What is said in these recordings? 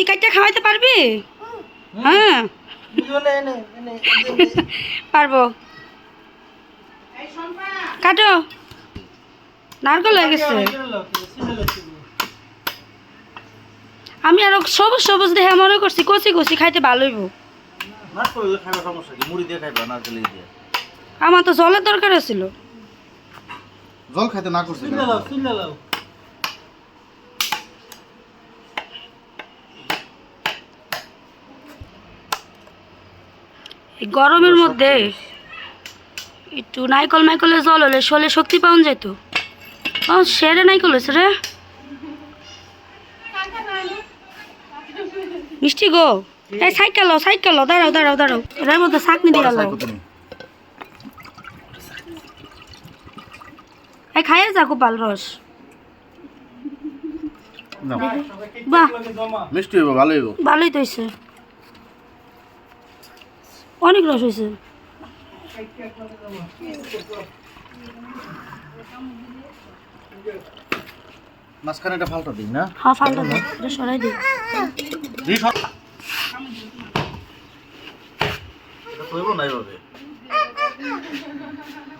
তুই কাটটা খাওয়াইতে পারবি? হ্যাঁ পারবো। কাটো, নারকেল হয়ে গেছে। আমি আরো সবুজ সবুজ দেখে মনে করছি কচি কচি খাইতে ভালো হইব। আমার তো জলের দরকার ছিল। জল খাইতে না করছি এই গরমের মধ্যে একটু নাইকল মাইকলের জল হলে শরীরে শক্তি পাওয়া যেত। ও সেরে নাইকল হয়েছে রে মিষ্টি গো। এই সাইকেল দাঁড়াও দাঁড়াও দাঁড়াও, এর মধ্যে চাকনি দিয়ে গেল। এই খাইয়ে যা গোপাল রস। বাহ মিষ্টি হইব, ভালো হইব। ভালোই তো হয়েছে, অনেক রস হয়েছে। মাঝখানে এটা ফালটা দিই না? হ্যাঁ ফালটা দিই, এটা সরাই দিই।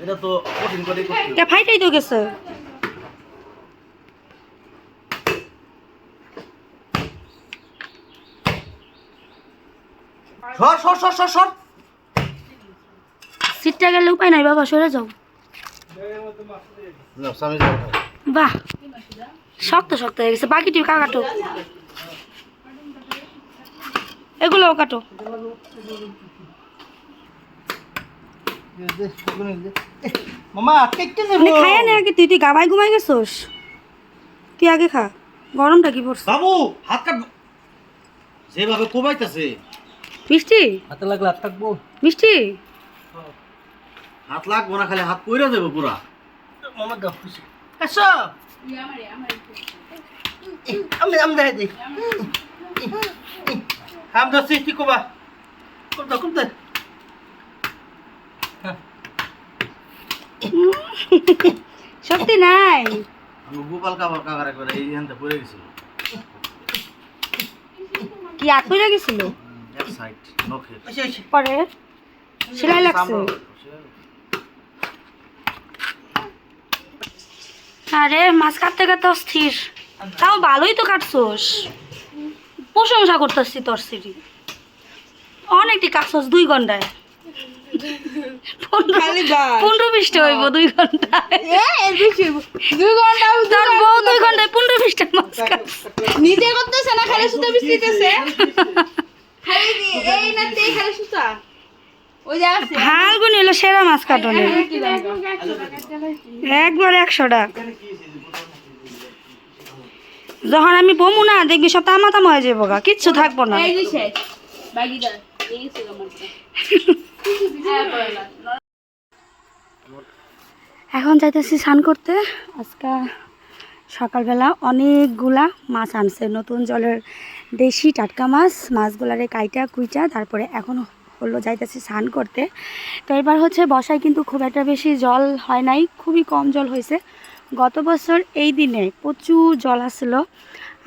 এটা তো কঠিন করে করতে এটা ফাইটাই তো গেছে। সর সর সর সর সর। সিটটা গেলে উপায় নাই বাবা, সরে যাও। বাহ শক্ত শক্ত হয়ে গেছে, বাকিটি কাটো, এগুলোও কাটো। মামা কেটে দেব। খাইয়া নে আগে, তুই গাবাই ঘুমাই গেছোস, তুই আগে খা। গরমটা কি পড়ছে বাবু, হাত কাট। যেভাবে কোবাইতেছে মিষ্টি, হাতে লাগলে হাত কাটবো। মিষ্টি হাত লাগবো না, খালি হাত পইরা দেবো পুরা। মামা দাও খুশি আসো। আমি দেখাই দিই। হাম দাসি কি কোবা করতে শক্তি নাই। আমি গোপাল কাকার করে এই হাতে পড়ে গেছিল। কি হাত পড়ে গেছিল? এক সাইড নখে পরে সেলাই লাগছে। আরে মাছ কাটতে কাটতে অস্থির, তাও ভালোই তো কাটছোস, প্রশংসা করতেছি তোর সিটি। অনেকটি কাটছোস 2 ঘন্টায়, 15-20টা হইব 2 ঘন্টায়। 2 ঘন্টা তোর বউ 2 ঘন্টায় 15-20টা মাছ কাটছে। নিজে করতেছে না, খালি সুতা বিছড়িতেছে। খালি এই না তে খালি সুতা ওই যে আছে। ফাল্গুন হলো সেরা মাছ কাটনে, একবার 100 টাকা। যখন আমি বমু না দেখবি সব তামা তামা হয়ে যাবো গা, কিচ্ছু থাকবো না। এই যে শেষ বাগিদার এই ছিল মাছটা। এখন যাইতেছি স্নান করতে। আজকে সকালবেলা অনেকগুলা মাছ আনছে, নতুন জলের দেশি টাটকা মাছ। মাছগুলারে কাইটা কুইটা তারপরে এখন হলো যাইতেছি স্নান করতে। তো এবার হচ্ছে বর্ষায় কিন্তু খুব একটা বেশি জল হয় নাই, খুবই কম জল হয়েছে। গত বছর এই দিনে প্রচুর জল আসছিল,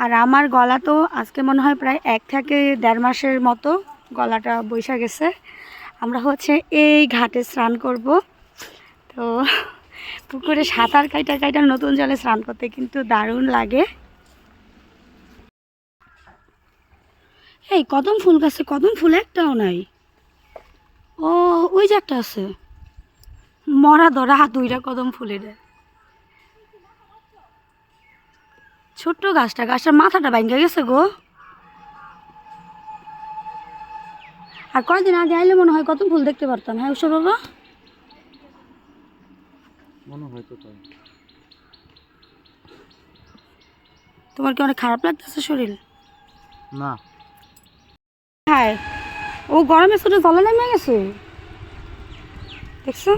আর আমার গলা তো আজকে মনে হয় প্রায় 1 থেকে 1.5 মাসের মতো গলাটা বৈশা গেছে। আমরা হচ্ছে এই ঘাটে স্নান করব। তো পুকুরে সাঁতার কাইটা কাইটা নতুন জলে স্নান করতে কিন্তু দারুণ লাগে। এই কদম ফুল গাছে কদম ফুল একটাও নাই। ও ওই যে একটা আছে, মরা ধরা 2টা কদম ফুলের। ছোট্ট গাছটার মাথাটা ভাঙ্গা গেছে গো। আর কয়েকদিন আগে আইলে মনে হয় কদম ফুল দেখতে পারতাম। হ্যাঁ ওসব বাবা মনে হয় তো তাই। তোমার কি অনেক খারাপ লাগতেছে শরীর? না হ্যাঁ ও গরমে ছোট জলে নেমে গেছে, দেখছো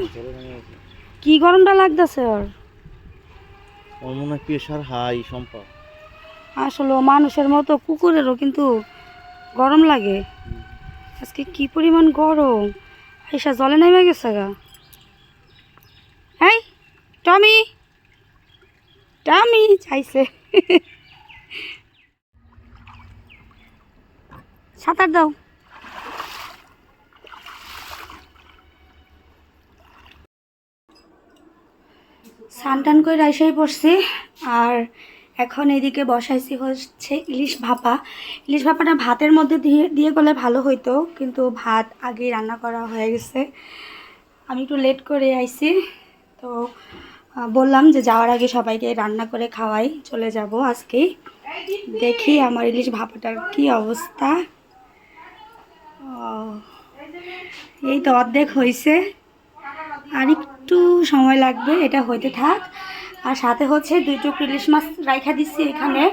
কি গরমটা লাগতেছে ওর। ওর মনে হয় প্রেশার হাই সম্পা। আসলে ও মানুষের মতো কুকুরেরও কিন্তু গরম লাগে। আজকে কি পরিমাণ গরম, আইসা জলে নেমে গেছে গা। এই টমি টমি চাইছে। সাঁতার দাও। স্নান টান করে রাইসাই পড়ছি, আর এখন এদিকে বসাইছি হচ্ছে ইলিশ ভাপা। ইলিশ ভাপাটা ভাতের মধ্যে দিয়ে দিয়ে করলে ভালো হইতো, কিন্তু ভাত আগেই রান্না করা হয়ে গেছে। আমি একটু লেট করে আইছি, তো বললাম যে যাওয়ার আগে সবাইকে রান্না করে খাওয়াই, চলে যাব আজকেই। দেখি আমার ইলিশ ভাপাটার কি অবস্থা। এই তো অর্ধেক হয়েছে, আর একটু সময় লাগবে, এটা হইতে থাক। আর সাথে হচ্ছে 2 টুকরো ইলিশ মাছ রাইখা দিচ্ছি এখানে,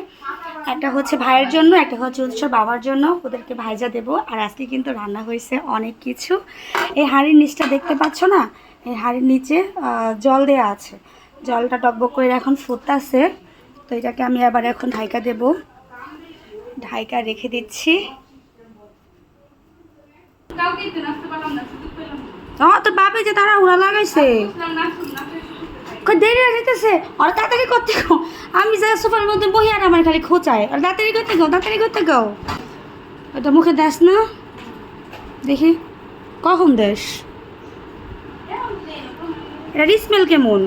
একটা হচ্ছে ভাইয়ের জন্য, একটা হচ্ছে উৎসর বাবার জন্য, ওদেরকে ভাইজা দেব। আর আজকে কিন্তু রান্না হয়েছে অনেক কিছু। এই হাঁড়ির নিচটা দেখতে পাচ্ছ না, এই হাঁড়ির নিচে জল দেওয়া আছে, জলটা টকবক করে এখন ফুটতেছে। তো এটাকে আমি আবার এখন ঢাইকা দেব, ঢাইকা রেখে দিচ্ছি। কাউকে তো নাচতে পারলাম না, সুযোগ পেলাম না। তোর বাপে যে তারা উড়া লাগাইছে, নাচুন দেরি হয়ে যেতেছে, আর তাড়াতাড়ি করতে গো। আমি যাই সোফার মধ্যে বহি আর আমার খালি খোঁচায়, আর তাড়াতাড়ি করতে গো, তাড়াতাড়ি করতে গো। ওটা মুখে দেশ না, দেখি কখন দেশ। এটা স্মেল কেমন,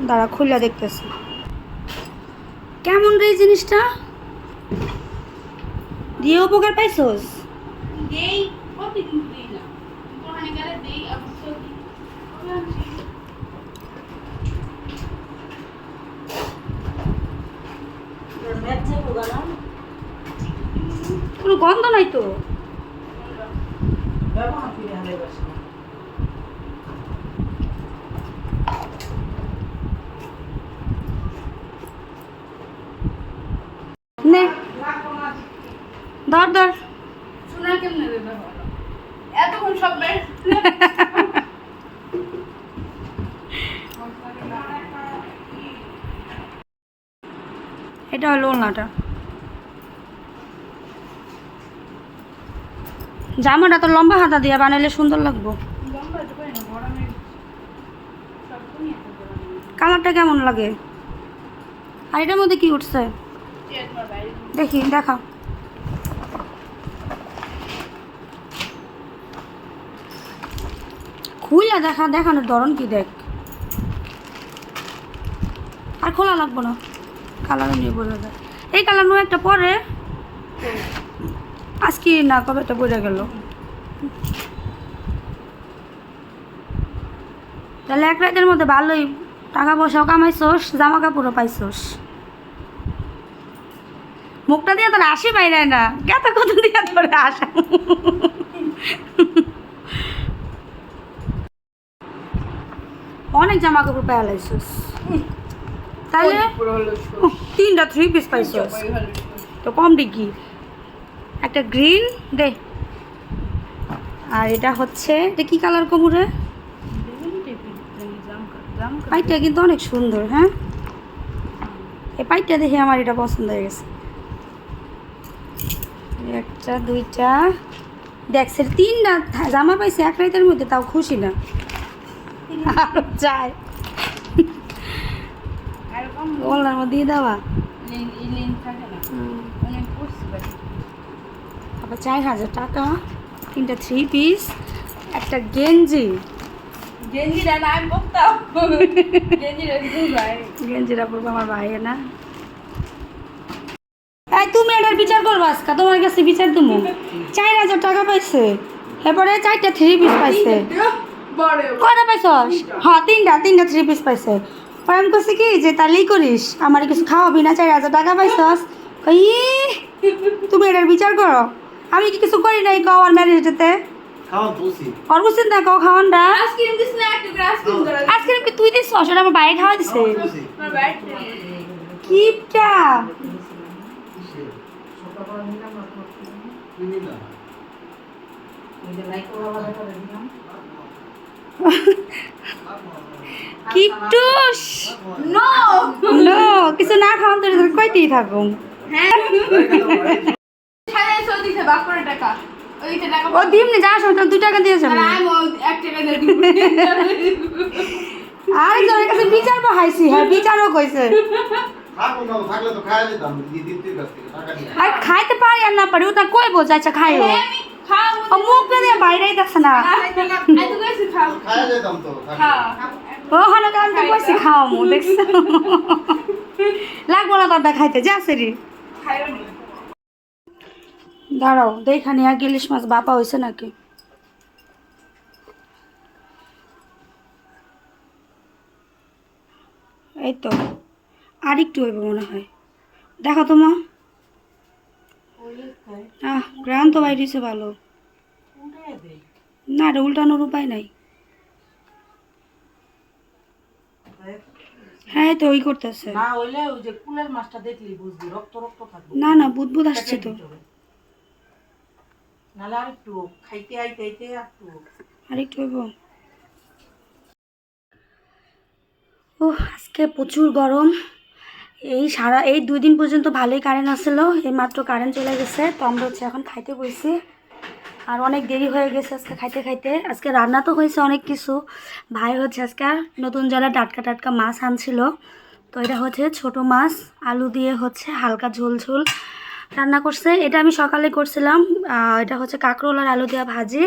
দাঁড়া খুললা দেখতেছি কেমন রে এই জিনিসটা। দিয়ে উপকার পাইছোস? দেই প্রতিদিন দেই না, ওখানে গেলে দেই অবশ্য দিই। কোনো গন্ধ নাই তো। নে ধর ধর। শোনা কেমনে দেবে বলো? এতক্ষণ সব বের এটা হলো ওলনাটা, জামাটা তো লম্বা হাতা দিয়ে বানাইলে সুন্দর লাগবো। লম্বা তো করে না, গরমের সব তুমি এত গরম। কালারটা কেমন লাগে? আর এটার মধ্যে কি উঠছে তোমার বাইরে দেখি, দেখাও। খুইলা দেখা, দেখানোর ধরন কি দেখ। আর খোলা লাগবো না, কালার নিয়ে বোঝা যায়। এই কালার নয় একটা পরে, আজকে না কবে একটা বোঝা গেল। তাহলে এক রাতের মধ্যে ভালোই টাকা পয়সাও কামাইছোস, জামা কাপড়ও পাইছোস। মুখটা দিয়ে তোর হাসি বাইরে না, কত কত দিয়ে তোর আসা। অনেক জামা কাপড় পেয়ে লাইছিস, তাহলে 3টা 3 পিস পাইছিস, তো কম ডিগ্রি। একটা গ্রিন দে, আর এটা হচ্ছে, এটা কি কালার কমুরে? পাইটটা কিন্তু অনেক সুন্দর। হ্যাঁ, এই পাইটটা দেখে আমার এটা পছন্দ হয়ে গেছে। একটা 2টা দেখছে, 3টা জামা পাইছে এক রাতের মধ্যে, তাও খুশি না, আরো চাই। এরকম ওলার মধ্যে দিয়ে দেওয়া, লিন থাকে না, অনেক পড়ছি বাড়ি। আবার 4000 টাকা, 3টা 3 পিস, একটা গেঞ্জি। গেঞ্জিটা না আমি পড়তাম, গেঞ্জিটা দুই ভাই। গেঞ্জিটা পরবো আমার ভাইয়ে না। এই তুমি এটার বিচার করবো আজকে, তোমার কাছে বিচার তুমি। 4000 টাকা পাইছে, এরপরে 4টা 3 পিস পাইছে। বড় কয়টা পাইছস? হ্যাঁ 3টা 3 পিস পাইছে। পরে আমি কইছি কি যে তাহলেই করিস, আমার কিছু খাওয়াবি না, 4000 টাকা পাইছস। কই তুমি এটার বিচার করো, আমি কি কিছু করি নাই কও আর ম্যারেজটাতে? খাওয়া বসি আর বুঝছেন না কও খাওয়ানটা? আইসক্রিম দিস না, একটু করে আইসক্রিম ধরা। আজকে কি তুই দিস? সেটা আমার বাইরে খাওয়া দিছে। আমার বাইরে কিপটা কিপটুস। নো নো, কিছু না খাওয়ান তো কইতেই থাকুম। হ্যাঁ সাড়ে 100 দিছে বাপ করে টাকা, ওইটা টাকা ও দিমনি যা সময় 2 টাকা দিয়েছে। আর আমি 1 টাকা দিয়ে দিব। আরেকজনের কাছে বিচার বহাইছি, হ্যাঁ বিচারও কইছে। আর খাইতে পারি আর না পারি ওটা কই বোঝাইছে খাইও ও মুখ দিয়ে বাইরেই দেখছে না আই তো কইছি খাও খাও ও হলো কারণ তো কইছি খাও মু দেখছ লাগবো না তোর খাইতে যা সেরি খাইও নি দাঁড়াও দেখানি আর ইলিশ মাছ বাপা হয়েছে নাকি এই তো আর একটু হইব মনে হয় দেখো তো মা গ্রান তো বাইরেছে ভালো না রে উল্টানোর উপায় নাই হ্যাঁ তো ওই করতেছে না হইলে ওই যে কুলের মাছটা দেখলি বুঝবি রক্ত রক্ত থাকবে না না বুদবুদ আসছে তো নাহলে আর একটু খাইতে আইতে আইতে আর একটু হইব ও আজকে প্রচুর গরম এই 2 দিন পর্যন্ত ভালোই কারেন্ট আসছিল এই মাত্র কারেন্ট চলে গেছে তো আমরা হচ্ছে এখন খাইতে বসছি আর অনেক দেরি হয়ে গেছে আজকে খাইতে খাইতে আজকে রান্না তো হয়েছে অনেক কিছু ভাই হচ্ছে আজকে নতুন জলে টাটকা টাটকা মাছ আনছিল তো এটা হচ্ছে ছোট মাছ আলু দিয়ে হচ্ছে হালকা ঝোল ঝোল রান্না করছে এটা আমি সকালে করছিলাম এটা হচ্ছে কাঁকরোল আর আলু দেওয়া ভাজি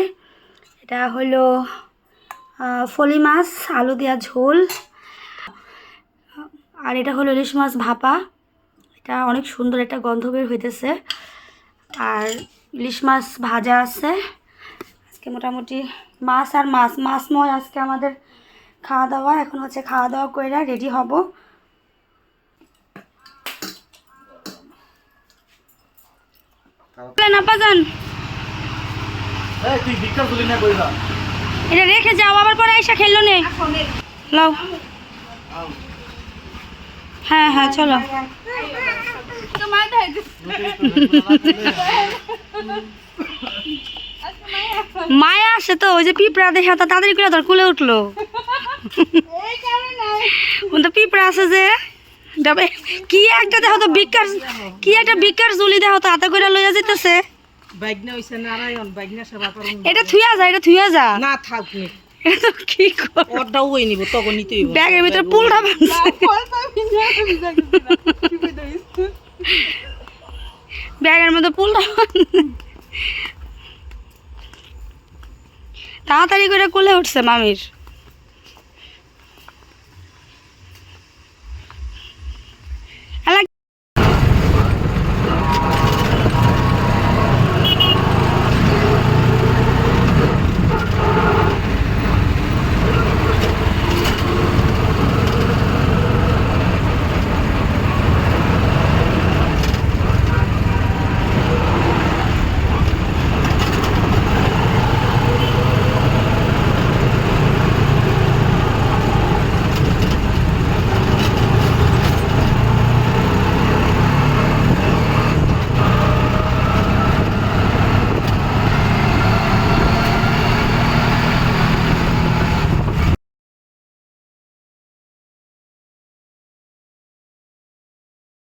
এটা হলো ফলি মাছ আলু দেওয়া ঝোল আর এটা হলো ইলিশ মাছ ভাপা এটা অনেক সুন্দর একটা গন্ধ বের হইতেছে আর ইলিশ মাছ ভাজা আছে আজকে মোটামুটি মাছ আর মাছময় আজকে আমাদের খাওয়া দাওয়া এখন হচ্ছে খাওয়া দাওয়া করে রেডি হব না পাজান তুই ভিক্ষা তুলি না কইরা এটা রেখে যাও আবার পরে আইসা খেললো নে লাও হ্যাঁ হ্যাঁ চলো তো মা দেয় মায়া আসে তো ওই যে পিঁপড়া দেখে তো তাড়াতাড়ি করে তোর কুলে উঠলো এই কারণে তো পিঁপড়া আছে যে তবে কি একটা দেখো তো বিকার জুলি দেখো তো হাতে করে লইয়া যেতেছে বাইগনা হইছে নারায়ণ বাইগনা সেবা করুন এটা থুয়া যা না থাক নি এটা তো কি কর ওরটাও ওই নিব তখন নিতে হইব ব্যাগের ভিতরে পুলটা বাঁধছে ব্যাগের মধ্যে পুলটা তাড়াতাড়ি করে কোলে উঠছে মামির